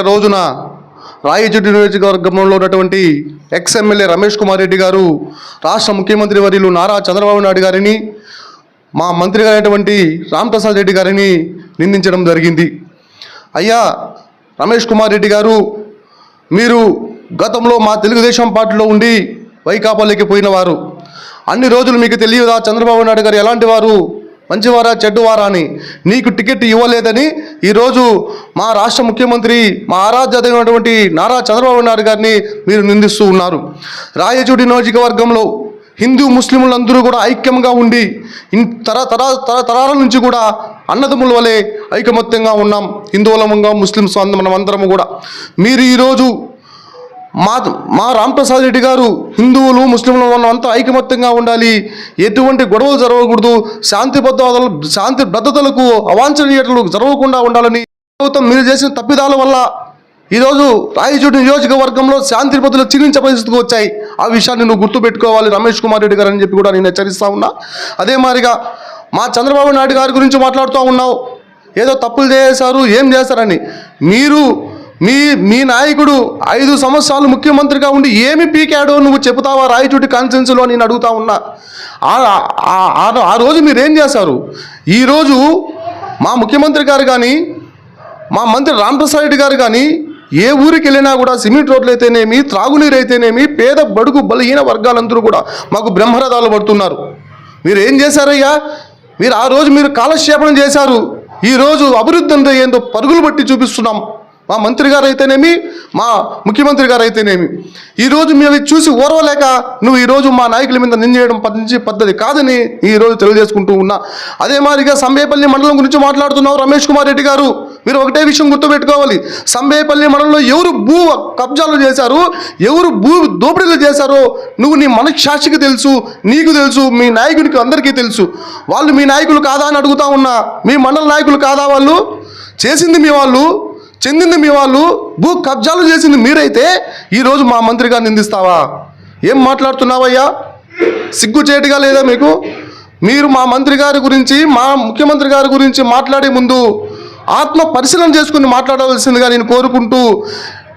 రోజున రాయచోటి నియోజకవర్గంలో ఉన్నటువంటి ఎమ్మెల్యే రమేష్ కుమార్ రెడ్డి గారు రాష్ట్ర ముఖ్యమంత్రి వర్యులు నారా చంద్రబాబు నాయుడు గారిని మా మంత్రి గారైనటువంటి రాంప్రసాద్ రెడ్డి గారిని నిందించడం జరిగింది. అయ్యా రమేష్ కుమార్ రెడ్డి గారు, మీరు గతంలో మా తెలుగుదేశం పార్టీలో ఉండి వైకాపాలోకి పోయిన వారు. అన్ని రోజులు మీకు తెలియదా చంద్రబాబు నాయుడు గారు ఎలాంటి వారు, మంచివారా చెడ్డవారా అని? నీకు టికెట్ ఇవ్వలేదని ఈరోజు మా రాష్ట్ర ముఖ్యమంత్రి, మా ఆరాధ్యమైనటువంటి నారా చంద్రబాబు నాయుడు గారిని మీరు నిందిస్తూ ఉన్నారు. రాయచోటి నియోజకవర్గంలో హిందూ ముస్లింలందరూ కూడా ఐక్యంగా ఉండి తరాల నుంచి కూడా అన్నదమ్ముల వలె ఐకమత్యంగా ఉన్నాం. హిందువులముగా ముస్లిమ్స్ మనమందరము కూడా. మీరు ఈరోజు మా రాంప్రసాద్ రెడ్డి గారు హిందువులు ముస్లింలు అంతా ఐకమత్యంగా ఉండాలి, ఎటువంటి గొడవలు జరగకూడదు, శాంతి భద్రతలకు అవాంఛనీయతలు జరగకుండా ఉండాలని మీరు చేసిన తప్పిదాల వల్ల ఈరోజు రాయచోటి నియోజకవర్గంలో శాంతి భద్రతలు క్షీణించే పరిస్థితికి వచ్చాయి. ఆ విషయాన్ని నువ్వు గుర్తుపెట్టుకోవాలి రమేష్ కుమార్ రెడ్డి గారు అని చెప్పి కూడా నేను హెచ్చరిస్తూ ఉన్నా. అదే మాదిరిగా మా చంద్రబాబు నాయుడు గారి గురించి మాట్లాడుతూ ఉన్నావు, ఏదో తప్పులు చేశారు ఏం చేశారని. మీరు మీ నాయకుడు 5 సంవత్సరాలు ముఖ్యమంత్రిగా ఉండి ఏమి పీకాడో నువ్వు చెబుతావా రాయచోటి కాన్స్టిట్యున్సీలో? నేను అడుగుతా ఉన్నా. ఆ రోజు మీరేం చేశారు? ఈరోజు మా ముఖ్యమంత్రి గారు కానీ, మా మంత్రి రాంప్రసాద్ రెడ్డి గారు కానీ ఏ ఊరికి వెళ్ళినా కూడా సిమెంట్ రోడ్లు అయితేనేమి, త్రాగునీరు అయితేనేమి, పేద బడుగు బలహీన వర్గాలందరూ కూడా మాకు బ్రహ్మరథాలు పడుతున్నారు. మీరు ఏం చేశారయ్యా? మీరు ఆ రోజు మీరు కాలక్షేపణం చేశారు. ఈరోజు అభివృద్ధి అంటే ఏందో పరుగులు బట్టి చూపిస్తున్నాం. మా మంత్రి గారు అయితేనేమి, మా ముఖ్యమంత్రి గారు అయితేనేమి. ఈరోజు మేము చూసి ఓర్వలేక నువ్వు ఈరోజు మా నాయకుల మీద నిందేయడం పద్ధతి కాదని ఈరోజు తెలియజేసుకుంటూ ఉన్నా. అదే మాదిరిగా సంబేపల్లి మండలం గురించి మాట్లాడుతున్నావు రమేష్ కుమార్ రెడ్డి గారు. మీరు ఒకటే విషయం గుర్తుపెట్టుకోవాలి, సంబేపల్లి మండలంలో ఎవరు భూ కబ్జాలు చేశారు, ఎవరు భూ దోపిడీలు చేశారో నువ్వు నీ మనశ్శాస్త్రికి తెలుసు, నీకు తెలుసు, మీ నాయకునికి అందరికీ తెలుసు. వాళ్ళు మీ నాయకులు కాదా అని అడుగుతా ఉన్నా. మీ మండల నాయకులు కాదా? వాళ్ళు చేసింది మీ వాళ్ళు, చెందింది మీ వాళ్ళు, భూ కబ్జాలు చేసింది మీరైతే ఈరోజు మా మంత్రి గారిని నిందిస్తావా? ఏం మాట్లాడుతున్నావయ్యా? సిగ్గుచేటుగా లేదా మీకు? మీరు మా మంత్రి గారి గురించి, మా ముఖ్యమంత్రి గారి గురించి మాట్లాడే ముందు ఆత్మ పరిశీలన చేసుకుని మాట్లాడవలసిందిగా నేను కోరుకుంటూ,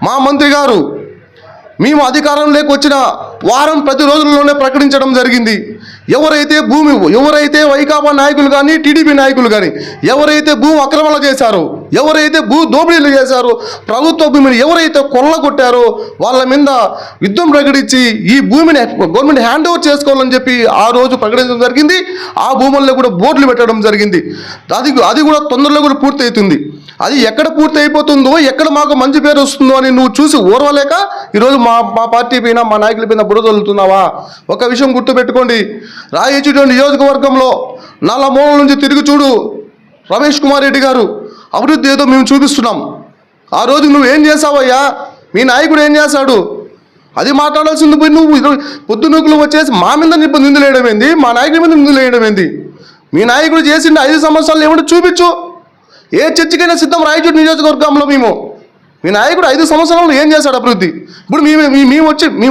మా మంత్రి గారు మేము అధికారంలోకి వచ్చిన వారం 10 రోజుల్లోనే ప్రకటించడం జరిగింది. ఎవరైతే వైకాపా నాయకులు కానీ, టీడీపీ నాయకులు కానీ ఎవరైతే భూ అక్రమాలు చేశారో, ఎవరైతే భూ దోపిడీలు చేశారో, ప్రభుత్వ భూమిని ఎవరైతే కొల్లగొట్టారో వాళ్ళ మీద యుద్ధం ప్రకటించి ఈ భూమిని గవర్నమెంట్ హ్యాండ్ ఓవర్ చేసుకోవాలని చెప్పి ఆ రోజు ప్రకటించడం జరిగింది. ఆ భూముల్లో కూడా బోర్డులు పెట్టడం జరిగింది. అది కూడా తొందరలో కూడా పూర్తి అవుతుంది. అది ఎక్కడ పూర్తి అయిపోతుందో, ఎక్కడ మాకు మంచి పేరు వస్తుందో అని నువ్వు చూసి ఓర్వలేక ఈరోజు మా పార్టీ పైన, మా నాయకుల పైన బురద చల్లుతున్నావా? ఒక విషయం గుర్తుపెట్టుకోండి, రాయచోటి నియోజకవర్గంలో నల్లమూలల నుంచి తిరిగి చూడు రమేష్ కుమార్ రెడ్డి గారు, అభివృద్ధి ఏదో మేము చూపిస్తున్నాం. ఆ రోజు నువ్వు ఏం చేసావయ్యా? మీ నాయకుడు ఏం చేశాడు? అది మాట్లాడాల్సింది పోయి నువ్వు పొద్దునూకులు వచ్చేసి మా మీద నిందులు వేయడం ఏంది, మా నాయకుడి మీద నిందులు వేయడం ఏంది? మీ నాయకుడు చేసింది 5 సంవత్సరాలు ఏమిటో చూపించు. ఏ చర్చకైనా సిద్ధం రాయచోటి నియోజకవర్గంలో మేము. మీ నాయకుడు 5 సంవత్సరాలు ఏం చేశాడు అభివృద్ధి? ఇప్పుడు మేము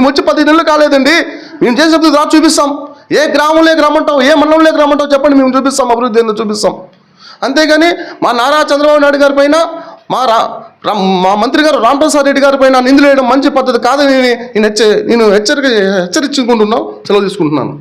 వచ్చి 10 నెలలు కాలేదండి, మేము చేసే అభివృద్ధి రా చూపిస్తాం. ఏ గ్రామంలోకి రమ్మంటావు, ఏ మండలంలోకి రమ్మంటావు చెప్పండి, మేము చూపిస్తాం, అభివృద్ధి ఏందో చూపిస్తాం. అంతేగాని మా నారా చంద్రబాబు నాయుడు గారి పైన, మా మంత్రి గారు రాంప్రసాద్ రెడ్డి గారి పైన నిందలు వేయడం మంచి పద్ధతి కాదని నేను హెచ్చరించుకుంటున్నాను. సెలవు తీసుకుంటున్నాను.